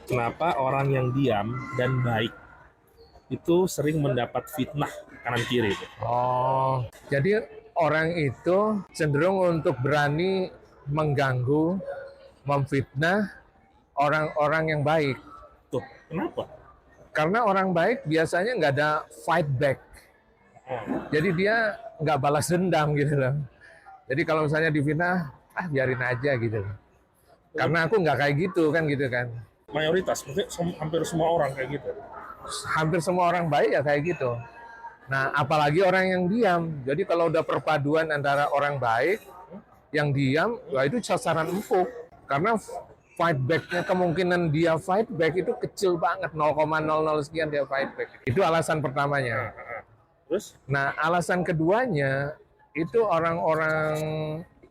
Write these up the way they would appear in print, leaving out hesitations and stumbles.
Kenapa orang yang diam dan baik itu sering mendapat fitnah kanan kiri itu? Oh, jadi orang itu cenderung untuk berani mengganggu, memfitnah orang-orang yang baik. Tuh, kenapa? Karena orang baik biasanya nggak ada fight back. Oh, Jadi dia nggak balas dendam gitu loh. Jadi kalau misalnya difitnah, biarin aja gitu loh. Karena aku nggak kayak gitu kan gitu kan. mayoritas, mungkin hampir semua orang kayak gitu. Hampir semua orang baik ya kayak gitu. Nah, apalagi orang yang diam. Jadi kalau udah perpaduan antara orang baik yang diam, wah itu sasaran empuk. Karena fight back-nya, kemungkinan dia fight back itu kecil banget, 0,00 sekian dia fight back. Itu alasan pertamanya. Terus? Nah, alasan keduanya itu orang-orang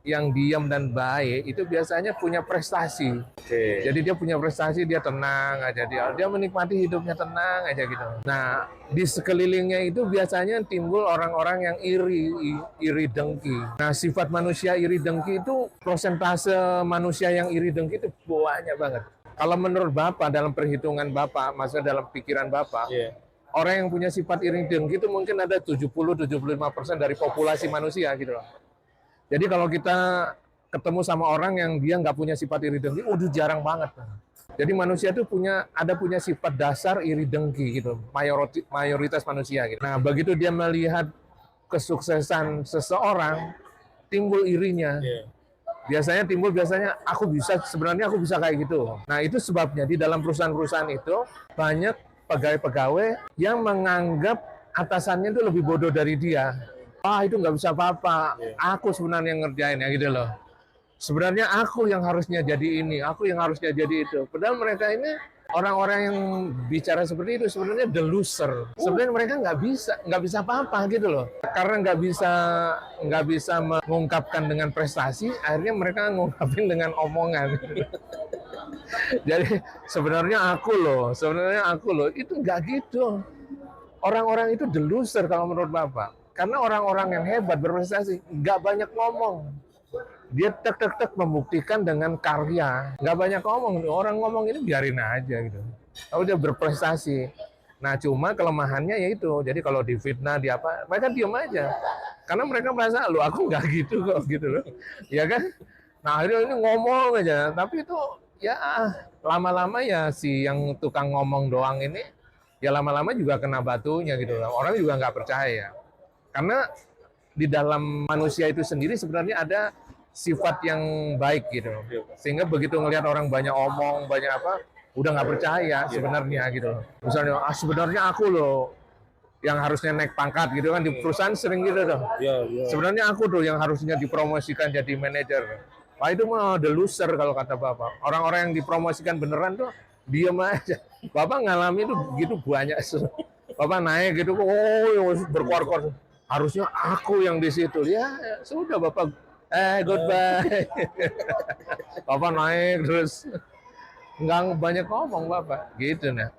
yang diam dan baik itu biasanya punya prestasi. Oke. Jadi dia punya prestasi, dia tenang aja, dia menikmati hidupnya tenang aja gitu. Nah, di sekelilingnya itu biasanya timbul orang-orang yang iri dengki. Nah, sifat manusia iri dengki itu, persentase manusia yang iri dengki itu banyak banget. Kalau menurut Bapak, dalam perhitungan Bapak, maksudnya dalam pikiran Bapak, Iya. orang yang punya sifat iri dengki itu mungkin ada 70-75% dari populasi manusia gitu loh. Jadi kalau kita ketemu sama orang yang dia nggak punya sifat iri dengki, udah jarang banget. Jadi manusia itu punya sifat dasar iri dengki gitu, mayoritas manusia gitu. Nah, begitu dia melihat kesuksesan seseorang, timbul irinya. Iya. Biasanya sebenarnya aku bisa kayak gitu. Nah, itu sebabnya di dalam perusahaan-perusahaan itu banyak pegawai-pegawai yang menganggap atasannya itu lebih bodoh dari dia. Itu nggak bisa apa-apa. Iya. Aku sebenarnya yang ngerjain ya gitu loh. Sebenarnya aku yang harusnya jadi ini, aku yang harusnya jadi itu. Padahal mereka ini orang-orang yang bicara seperti itu sebenarnya the loser. Sebenarnya mereka nggak bisa apa-apa gitu loh. Karena nggak bisa mengungkapkan dengan prestasi, akhirnya mereka ngungkapin dengan omongan. Jadi sebenarnya aku loh, itu nggak gitu. Orang-orang itu the loser kalau menurut Bapak. Karena orang-orang yang hebat berprestasi nggak banyak ngomong. Dia tek membuktikan dengan karya. Nggak banyak ngomong. Orang ngomong ini biarin aja gitu. Kalau dia berprestasi. Nah, cuma kelemahannya yaitu, jadi kalau difitnah, di apa, mereka diam aja. Karena mereka merasa, lu aku nggak gitu kok, gitu loh. Ya kan? Nah, akhirnya ini ngomong aja. Tapi itu, ya lama-lama ya si yang tukang ngomong doang ini, ya lama-lama juga kena batunya gitu loh. Orang juga nggak percaya. Karena di dalam manusia itu sendiri sebenarnya ada sifat yang baik gitu. Sehingga begitu ngelihat orang banyak omong, banyak apa, udah nggak percaya sebenarnya gitu. Misalnya, sebenarnya aku loh yang harusnya naik pangkat gitu kan, di perusahaan sering gitu tuh. Iya, iya. Sebenarnya aku tuh yang harusnya dipromosikan jadi manajer. Itu mah the loser kalau kata Bapak. Orang-orang yang dipromosikan beneran tuh diam aja. Bapak ngalami itu gitu banyak. Bapak naik gitu, berkuar-kuar. Harusnya aku yang di situ. Ya, sudah Bapak. Goodbye. Bapak naik terus nggak banyak ngomong Bapak. Gitu nah.